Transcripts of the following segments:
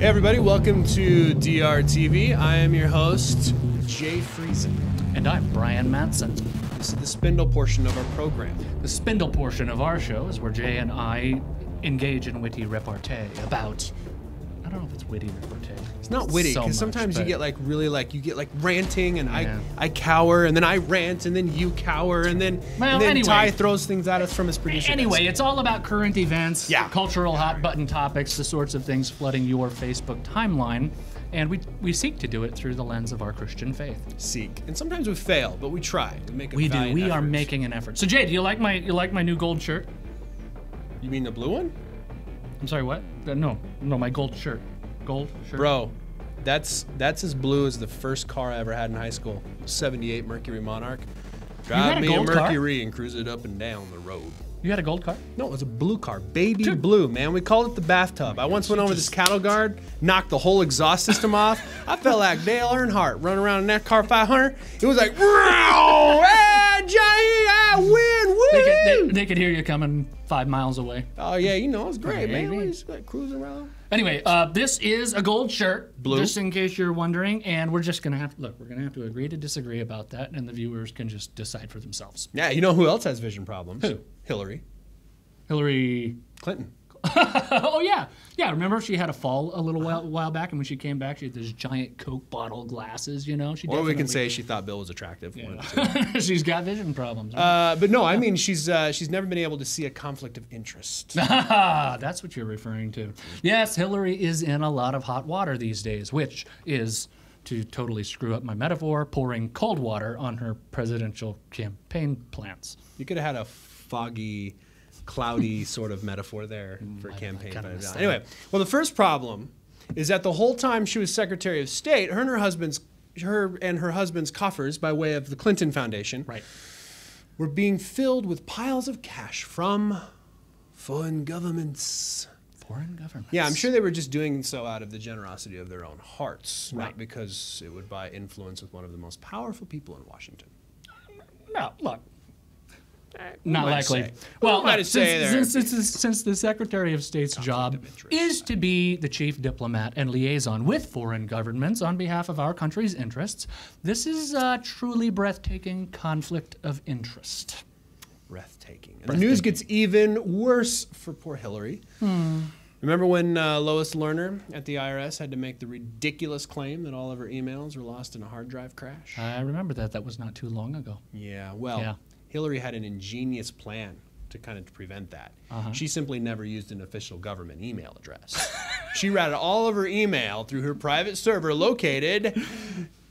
Hey everybody, welcome to DRTV. I am your host, Jay Friesen. And I'm Brian Matson. This is the Spindle portion of our program. The Spindle portion of our show is where Jay and I engage in witty repartee about... I don't know if it's witty repartee. It's not witty, because sometimes you get like really like, you get like ranting and Yeah. I cower and then I rant and then you cower and then, anyway. Ty throws things at us from his producer Anyway, desk. it's all about current events, Yeah. cultural hot button topics, the sorts of things flooding your Facebook timeline. And we seek to do it through the lens of our Christian faith. Seek. And sometimes we fail, but we try. We make a We do. valiant We are effort. making an effort. So Jay, do you like my new gold shirt? You mean the blue one? I'm sorry, what? No, my gold shirt. Gold shirt. Bro, that's as blue as the first car I ever had in high school. 78 Mercury Monarch. had Drive a me a gold car? Mercury and cruise it up and down the road. You had a gold car? No, it was a blue car. Baby blue, man. We called it the bathtub. I once went over this cattle guard, knocked the whole exhaust system off. I felt like Dale Earnhardt running around in that car 500. It was like, hey, Johnny, I win, woo! They could hear you coming 5 miles away. Oh, yeah, you know, it's great, man. Maybe. We just like cruising around. Anyway, this is a gold shirt, Blue. just in case you're wondering, and we're just gonna have to we're gonna have to agree to disagree about that, and the viewers can just decide for themselves. Yeah, you know who else has vision problems? Who? Hillary Hillary. Clinton. Oh yeah. Remember she had a fall a little while back, and when she came back, she had those giant Coke bottle glasses. You know, she. Or we can definitely- say she thought Bill was attractive. Yeah. She's got vision problems. Right? But no, I mean she's never been able to see a conflict of interest. That's what you're referring to. Yes, Hillary is in a lot of hot water these days, which is, to totally screw up my metaphor, pouring cold water on her presidential campaign plans. You could have had a foggy, cloudy sort of metaphor there for campaign. kinda missed that. Anyway, well, the first problem is that the whole time she was Secretary of State, her and her husband's coffers, by way of the Clinton Foundation, Right. were being filled with piles of cash from foreign governments. Foreign governments. Yeah, I'm sure they were just doing so out of the generosity of their own hearts, Right. not because it would buy influence with one of the most powerful people in Washington. No, look. Who Not am I to likely. say? Well, Who am I to say there? since the Secretary of State's job of interest. is to be the chief diplomat and liaison with foreign governments on behalf of our country's interests, this is a truly breathtaking conflict of interest. Breathtaking. And the news gets even worse for poor Hillary. Remember when Lois Lerner at the IRS had to make the ridiculous claim that all of her emails were lost in a hard drive crash? I remember that. That was not too long ago. Yeah, well, Yeah. Hillary had an ingenious plan to kind of prevent that. She simply never used an official government email address. She routed all of her email through her private server located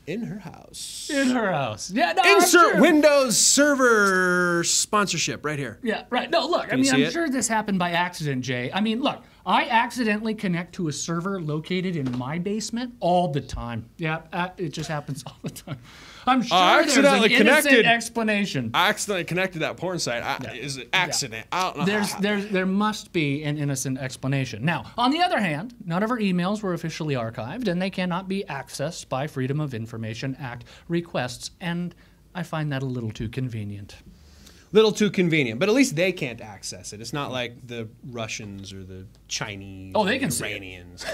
in her house. In her house. Yeah, no, I'm Insert sure. Windows Server sponsorship right here. Yeah, right. No, look, you see I'm it? sure this happened by accident, Jay. I mean, look, I accidentally connect to a server located in my basement all the time. Yeah, it just happens all the time. I'm sure there's an accidentally innocent connected. explanation. I accidentally connected to that porn site. Is it accident? I don't know. There must be an innocent explanation. Now, on the other hand, none of her emails were officially archived, and they cannot be accessed by Freedom of Information Act requests, and I find that a little too convenient. Little too convenient, but at least they can't access it. It's not like the Russians or the Chinese. Oh, they or can the see it. Iranians.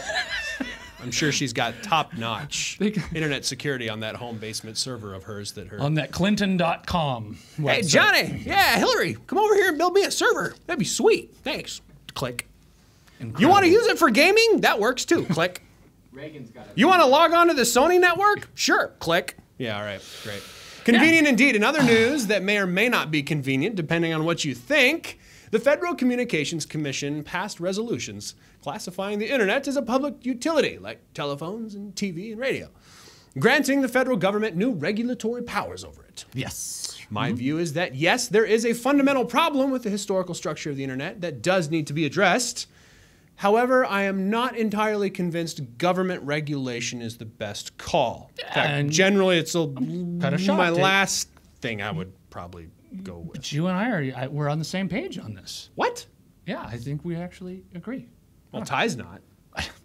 I'm sure she's got top-notch They can- internet security on that home basement server of hers that her. On that Clinton.com website. Hey, Johnny. Yeah, Hillary, come over here and build me a server. That'd be sweet. Thanks. Click. You want to use it for gaming? That works too. Click. Reagan's got it. You want to log on to the Sony network? Sure. Click. Yeah, all right. Great. Convenient indeed. In other news that may or may not be convenient, depending on what you think, the Federal Communications Commission passed resolutions classifying the internet as a public utility, like telephones and TV and radio, granting the federal government new regulatory powers over it. Yes. My view is that, yes, there is a fundamental problem with the historical structure of the internet that does need to be addressed. However, I am not entirely convinced government regulation is the best call. In fact, And generally, it's kinda shocked, my eh? last thing I would probably go with. But you and we're on the same page on this. What? Yeah, I think we actually agree. Well, Ty's not.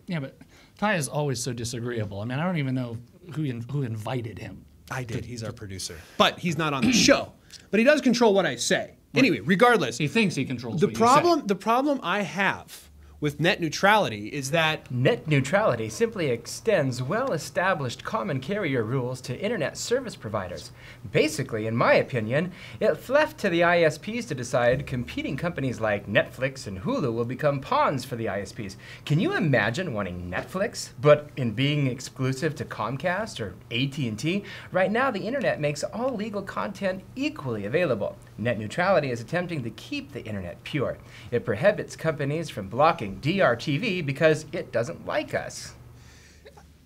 Yeah, but Ty is always so disagreeable. I mean, I don't even know who invited him. I did. He's our producer. But he's not on the show. But he does control what I say. Anyway, regardless, He thinks he controls the what you say. problem I have with net neutrality is that Net neutrality simply extends well-established common carrier rules to internet service providers. Basically, in my opinion, it's left to the ISPs to decide competing companies like Netflix and Hulu will become pawns for the ISPs. Can you imagine wanting Netflix, but in being exclusive to Comcast or AT&T? Right now, the internet makes all legal content equally available. Net neutrality is attempting to keep the internet pure. It prohibits companies from blocking DRTV because it doesn't like us.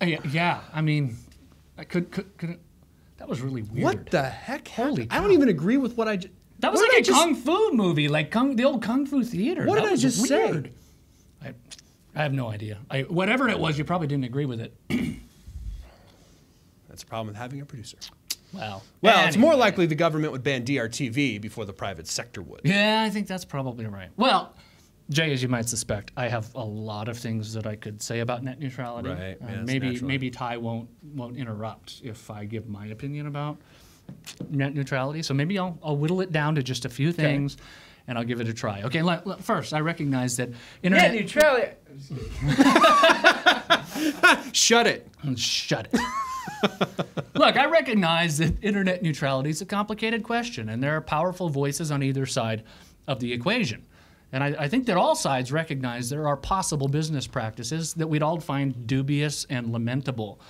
Yeah, I mean, I could that was really weird. what the heck? Holy I don't cow. even agree with what I just. That was like a kung fu movie, like the old kung fu theater. What That did I was just weird. say? I have no idea. Whatever it was, you probably didn't agree with it. That's a problem with having a producer. Well, It's more anyway. likely the government would ban DRTV before the private sector would. Yeah, I think that's probably right. Well, Jay, as you might suspect, I have a lot of things that I could say about net neutrality. Right, yeah, that's maybe natural. maybe Ty won't interrupt if I give my opinion about net neutrality. So maybe I'll whittle it down to just a few things, and I'll give it a try. Okay, first, I recognize that internet Net neutrality. Shut it. Shut it. Look, I recognize that internet neutrality is a complicated question, and there are powerful voices on either side of the equation. And I think that all sides recognize there are possible business practices that we'd all find dubious and lamentable.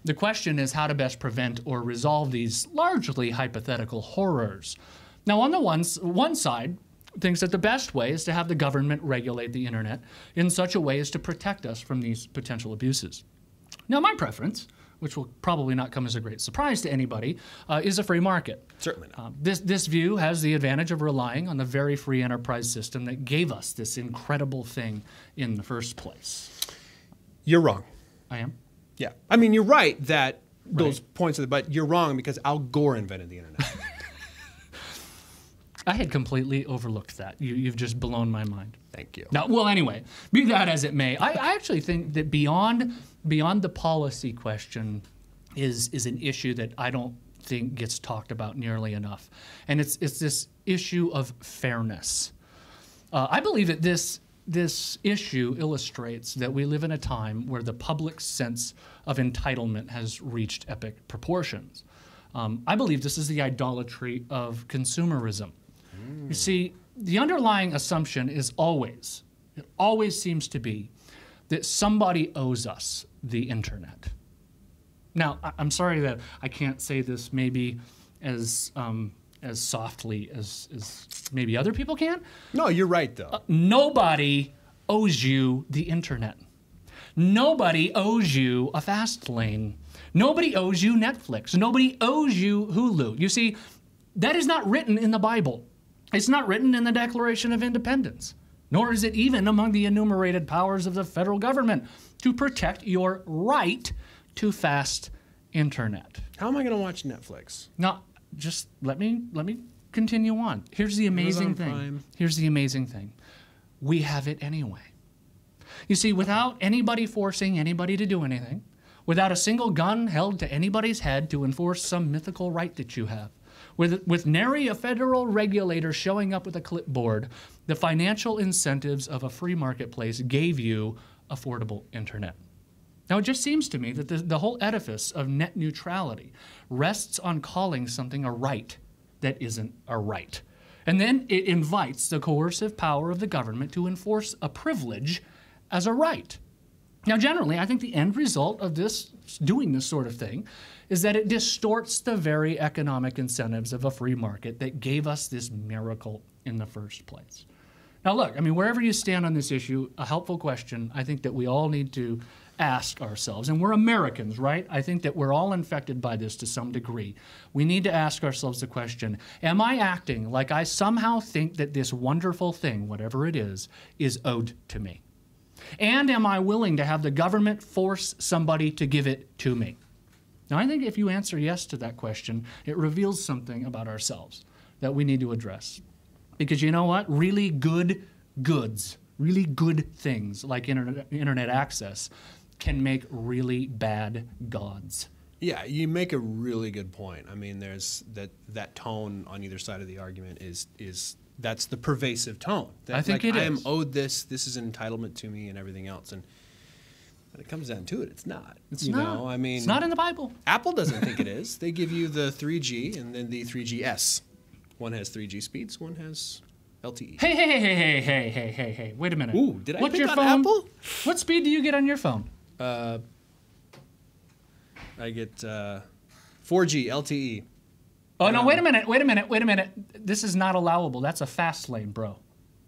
The question is how to best prevent or resolve these largely hypothetical horrors. Now, on the one side thinks that the best way is to have the government regulate the internet in such a way as to protect us from these potential abuses. Now, my preference, which will probably not come as a great surprise to anybody, is a free market. Certainly not. This view has the advantage of relying on the very free enterprise system that gave us this incredible thing in the first place. You're wrong. I am? Yeah. I mean, you're right that those points but you're wrong because Al Gore invented the internet. I had completely overlooked that. You've just blown my mind. Thank you. Now, well, anyway, be that as it may, I actually think that beyond the policy question is an issue that I don't think gets talked about nearly enough, and it's this issue of fairness. I believe that this issue illustrates that we live in a time where the public's sense of entitlement has reached epic proportions. I believe this is the idolatry of consumerism. You see, the underlying assumption is it always seems to be, that somebody owes us the internet. Now, I'm sorry that I can't say this maybe as softly as maybe other people can. No, you're right, though. Nobody owes you the internet. Nobody owes you a fast lane. Nobody owes you Netflix. Nobody owes you Hulu. You see, that is not written in the Bible. It's not written in the Declaration of Independence, nor is it even among the enumerated powers of the federal government to protect your right to fast internet. How am I going to watch Netflix? Now, just let me continue on. Here's the amazing Amazon thing. Prime. Here's the amazing thing. We have it anyway. You see, without anybody forcing anybody to do anything, without a single gun held to anybody's head to enforce some mythical right that you have, with nary a federal regulator showing up with a clipboard, the financial incentives of a free marketplace gave you affordable internet. Now, it just seems to me that the whole edifice of net neutrality rests on calling something a right that isn't a right. And then it invites the coercive power of the government to enforce a privilege as a right. Now, generally, I think the end result of doing this sort of thing is that it distorts the very economic incentives of a free market that gave us this miracle in the first place. Now, look, I mean, wherever you stand on this issue, a helpful question I think that we all need to ask ourselves, and we're Americans, right? I think that we're all infected by this to some degree. We need to ask ourselves the question, am I acting like I somehow think that this wonderful thing, whatever it is owed to me? And am I willing to have the government force somebody to give it to me? Now, I think if you answer yes to that question, it reveals something about ourselves that we need to address. Because you know what? Really good goods, really good things like internet access can make really bad gods. Yeah, you make a really good point. I mean, there's that tone on either side of the argument is That's the pervasive tone. I think it I am is. owed this. This is an entitlement to me and everything else. And when it comes down to it, it's not. It's not. I mean, it's not in the Bible. Apple doesn't think it is. They give you the 3G and then the 3GS. One has 3G speeds. One has LTE. Hey. Wait a minute. Ooh, did I What's pick your on phone? Apple? What speed do you get on your phone? I get 4G LTE. Oh, no, wait a minute. This is not allowable. That's a fast lane, bro.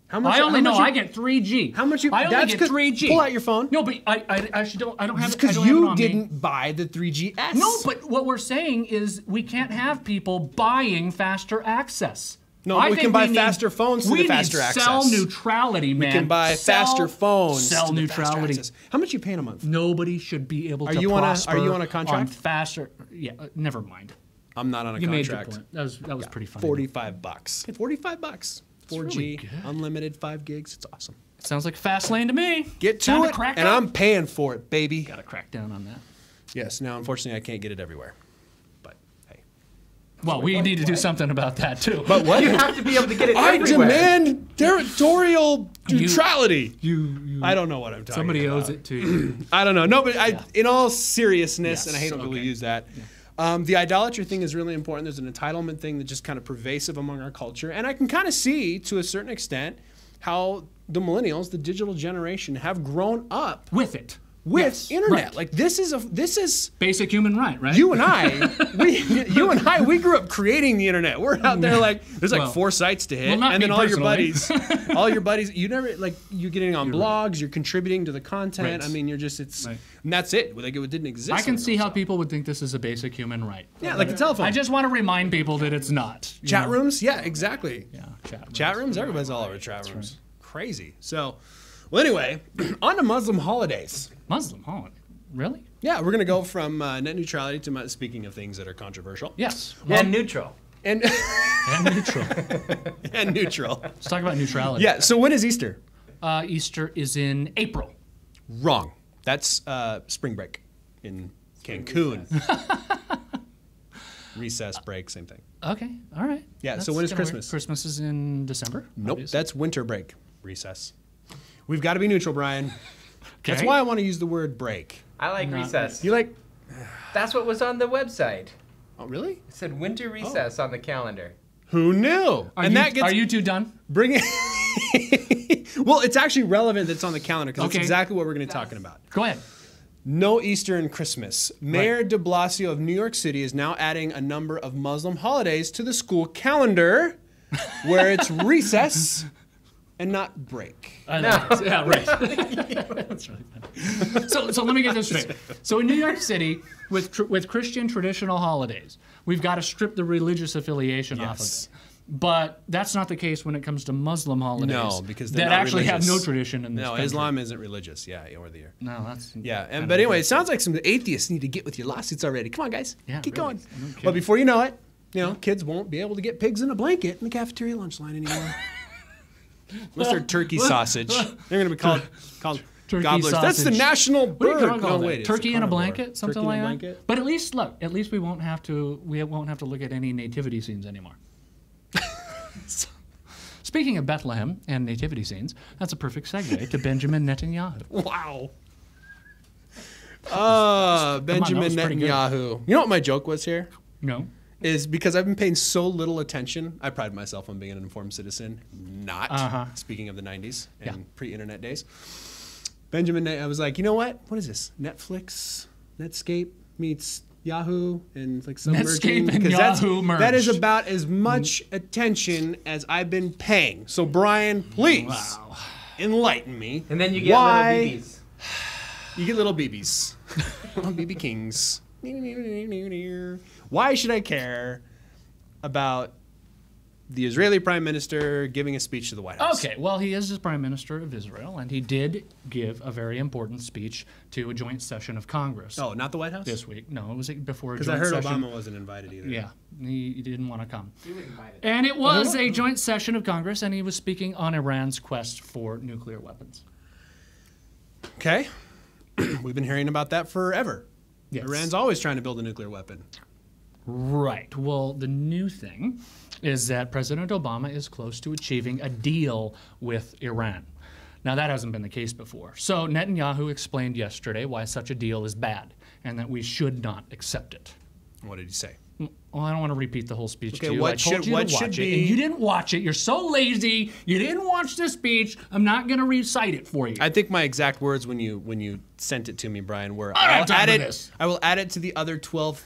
How much? I get 3G. How much you? I only that's get 'cause- 3G. Pull out your phone. No, but I actually don't. I don't have it. Because I don't have it you on me. didn't buy the 3GS. No, but what we're saying is we can't have people buying faster access. No, I we think can buy need- faster phones for the faster We need access. cell neutrality, man. We can buy faster phones. Cell to the faster neutrality. access. How much you paying a month? Nobody should be able Are to you on a- prosper are you on a contract? on faster. Yeah, never mind. I'm not on a You made contract. your point. That was pretty funny. $45. $45. 4G, really good. unlimited 5 gigs. It's awesome. Sounds like a fast lane to me. Get to Time it, crack and up. I'm paying for it, baby. Gotta crack down on that. Yes. Now, unfortunately, I can't get it everywhere. But hey, Well, we need to do something about that too. but what? You have to be able to get it I everywhere. demand territorial neutrality. you I don't know what I'm talking somebody about. owes it to you. I don't know. No, but in all seriousness, and I hate Yes, when people okay. use that, the idolatry thing is really important. There's an entitlement thing that's just kind of pervasive among our culture. And I can kind of see, to a certain extent, how the millennials, the digital generation, have grown up With it. with Yes, internet. right. Like, this is Basic human right, right? you and I, we grew up creating the internet. We're out there like, there's like Well, 4 sites to hit, well, not and then me all your personally. buddies, you never, like, you're getting on blogs, you're contributing to the content. Right. I mean, you're just, it's, Right. and that's it. Like, it didn't exist. I can when see we were how so- people would think this is a basic human right. Yeah, like the telephone. I just want to remind people that it's not. you Chat know? rooms? Yeah, exactly. Yeah, Chat rooms? Everybody's all over chat rooms. Crazy. So, well, anyway, on to Muslim holidays. Muslim holiday. Really? Yeah, we're going to go from net neutrality to speaking of things that are controversial. Yes. And neutral. And, And neutral. and neutral. Let's talk about neutrality. Yeah, so when is Easter? Easter is in April. Wrong. That's spring break in Cancun. Recess break, same thing. Okay. All right. Yeah, so when is kinda weird. Christmas? Christmas is in December. Nope, obviously. that's winter break. Recess. We've got to be neutral, Brian. That's Okay. why I want to use the word break. I like Not- recess. You like, That's what was on the website. oh, really? It said winter recess on the calendar. Who knew? Are you two done? Bring it. Well, it's actually relevant that it's on the calendar because Okay. it's exactly what we're going to be talking about. Go ahead. No Easter and Christmas. Mayor de Blasio of New York City is now adding a number of Muslim holidays to the school calendar where it's recess and not break. I know. Yeah, right. That's really funny. So let me get this straight. So in New York City, with Christian traditional holidays, we've got to strip the religious affiliation off of Yes. it. But that's not the case when it comes to Muslim holidays. No, because they're that not actually religious. have no tradition in this No, country. Islam isn't religious. Yeah, or the year. No, that's Yeah, kind of but anyway, weird. it sounds like some atheists need to get with your lawsuits already. Come on, guys. Yeah, Keep really. going. No Well, kidding. before you know it, kids won't be able to get pigs in a blanket in the cafeteria lunch line anymore. Unless they're turkey sausage. They're going to be called Turkey gobblers. That's the sausage. national What do bird. you call No, that? wait, it's a Turkey in a carnivore. blanket, something Turkey like in a that. blanket? But at least we won't have to look at any nativity scenes anymore. Speaking of Bethlehem and nativity scenes, that's a perfect segue to Benjamin Netanyahu. Wow. that Benjamin was pretty good. Netanyahu. You know what my joke was here? No. Is because I've been paying so little attention. I pride myself on being an informed citizen. Not. Speaking of the 90s and Yeah. pre-internet days. I was like, you know what? What is this? Netflix, Netscape meets Yahoo and like some Netscape merging? and Because Yahoo that is merged. about as much attention as I've been paying. So Brian, please Wow. enlighten me. And then you get why little BBs. you get little BBs. Little BB Kings. Why should I care about the Israeli Prime Minister giving a speech to the White House? Okay, well, he is the Prime Minister of Israel, and he did give a very important speech to a joint session of Congress Oh, not the White House? this week. No, it was before a Because joint I heard session. Obama wasn't invited either. Yeah, he didn't want to come. And it was a joint session of Congress, and he was speaking on Iran's quest for nuclear weapons. Okay. We've been hearing about that forever. Yes. Iran's always trying to build a nuclear weapon. Right. Well, the new thing is that President Obama is close to achieving a deal with Iran. Now, that hasn't been the case before. So Netanyahu explained yesterday why such a deal is bad and that we should not accept it. What did he say? Well, I don't want to repeat the whole speech Okay, to you. what I told should- you what to should watch be- it, and you didn't watch it. You're so lazy. You didn't watch the speech. I'm not going to recite it for you. I think my exact words when you sent it to me, Brian, were I don't have time for add it. this. I will add it to the other 12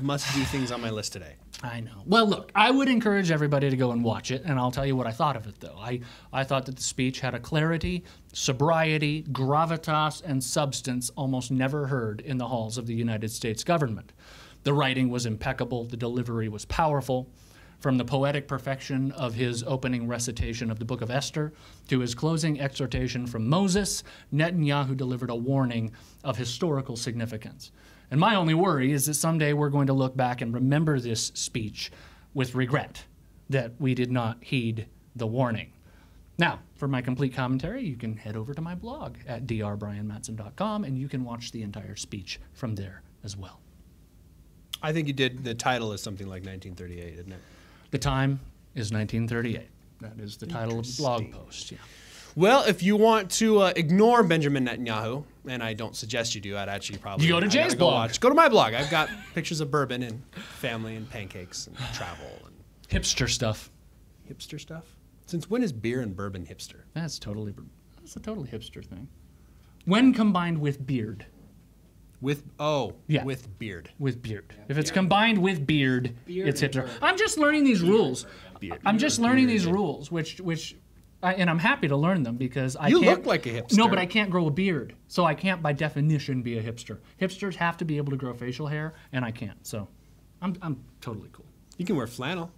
must-do things on my list today. I know. Well, look, I would encourage everybody to go and watch it, and I'll tell you what I thought of it, though. I thought that the speech had a clarity, sobriety, gravitas, and substance almost never heard in the halls of the United States government. The writing was impeccable. The delivery was powerful. From the poetic perfection of his opening recitation of the book of Esther to his closing exhortation from Moses, Netanyahu delivered a warning of historical significance. And my only worry is that someday we're going to look back and remember this speech with regret that we did not heed the warning. Now, for my complete commentary, you can head over to my blog at drbrianmatson.com, and you can watch the entire speech from there as well. I think you did. The title is something like 1938, isn't it? The time is 1938. That is the title of the blog post. Yeah. Well, if you want to ignore Benjamin Netanyahu, and I don't suggest you do, I'd actually probably You go to Jay's I gotta go blog. watch. Go to my blog. I've got pictures of bourbon and family and pancakes and travel and Hipster stuff. hipster stuff. Since when is beer and bourbon hipster? That's a totally hipster thing. When combined with beard. With beard. With beard. If it's combined with beard, it's hipster. I'm just learning these rules. I'm just learning these rules, and I'm happy to learn them because I You can't. look like a hipster. No, but I can't grow a beard, so I can't by definition be a hipster. Hipsters have to be able to grow facial hair, and I can't. So, I'm totally cool. You can wear flannel.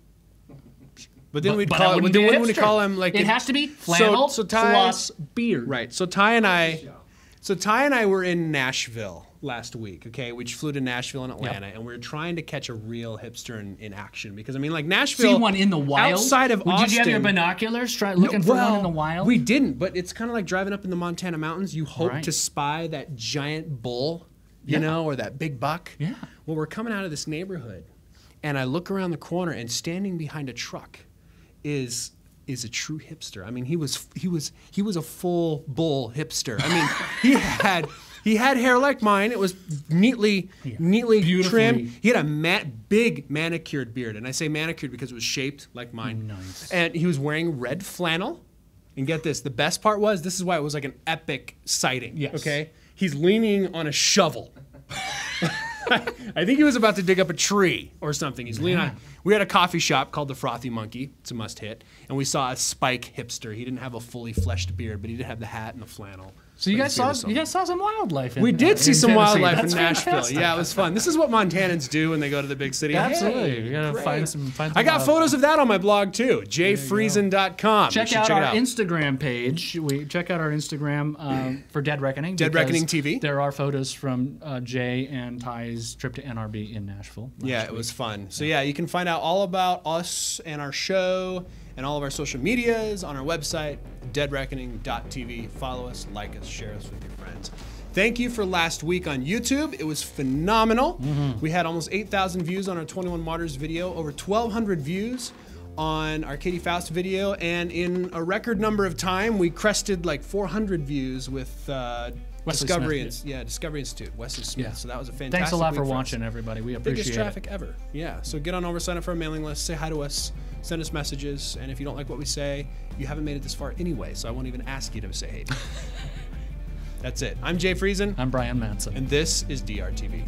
But then we'd But call I it. wouldn't Then be a when we hipster. call him like It has to be flannel Ty, plus beard. Right. So Ty and I were in Nashville last week, okay? We flew to Nashville and Atlanta, and we were trying to catch a real hipster in action. Because, I mean, like, Nashville... See one in the wild? Outside of Austin... Did you have your binoculars looking for one in the wild? We didn't, but it's kind of like driving up in the Montana mountains. You hope Right. to spy that giant bull, you know, or that big buck. Yeah. Well, we're coming out of this neighborhood, and I look around the corner, and standing behind a truck is a true hipster. I mean, he was a full bull hipster. I mean, he had hair like mine. It was neatly trimmed. He had a big manicured beard, and I say manicured because it was shaped like mine. Nice. And he was wearing red flannel. And get this, the best part was, this is why it was like an epic sighting. Yes. Okay, he's leaning on a shovel. I think he was about to dig up a tree or something. He's leaning on. We had a coffee shop called the Frothy Monkey. It's a must hit. And we saw a Spike hipster. He didn't have a fully fleshed beard, but he did have the hat and the flannel. So you But guys his beard saw was some wildlife. We did see some Tennessee. wildlife That's in Nashville. fantastic. Yeah, it was fun. This is what Montanans do when they go to the big city. Absolutely. Hey, You gotta great. find some I got wildlife. photos of that on my blog too, jfriesen.com. Check out our Instagram page. Check out our Instagram for Dead Reckoning. Dead because Reckoning TV. There are photos from Jay and Ty's trip to NRB in Nashville. Yeah, it was fun. So yeah, you can find out all about us and our show and all of our social medias on our website, deadreckoning.tv. Follow us, like us, share us with your friends. Thank you for last week on YouTube. It was phenomenal. We had almost 8,000 views on our 21 Martyrs video, over 1,200 views on our Katie Faust video, and in a record number of time, we crested like 400 views with Discovery Institute, Wesley Smith. Yeah. So that was a fantastic Thanks a lot week for us. watching, everybody. We appreciate Biggest it. traffic ever. Yeah. So get on over, sign up for our mailing list, say hi to us, send us messages, and if you don't like what we say, you haven't made it this far anyway, so I won't even ask you to say hey. That's it. I'm Jay Friesen, I'm Brian Manson. and this is DRTV.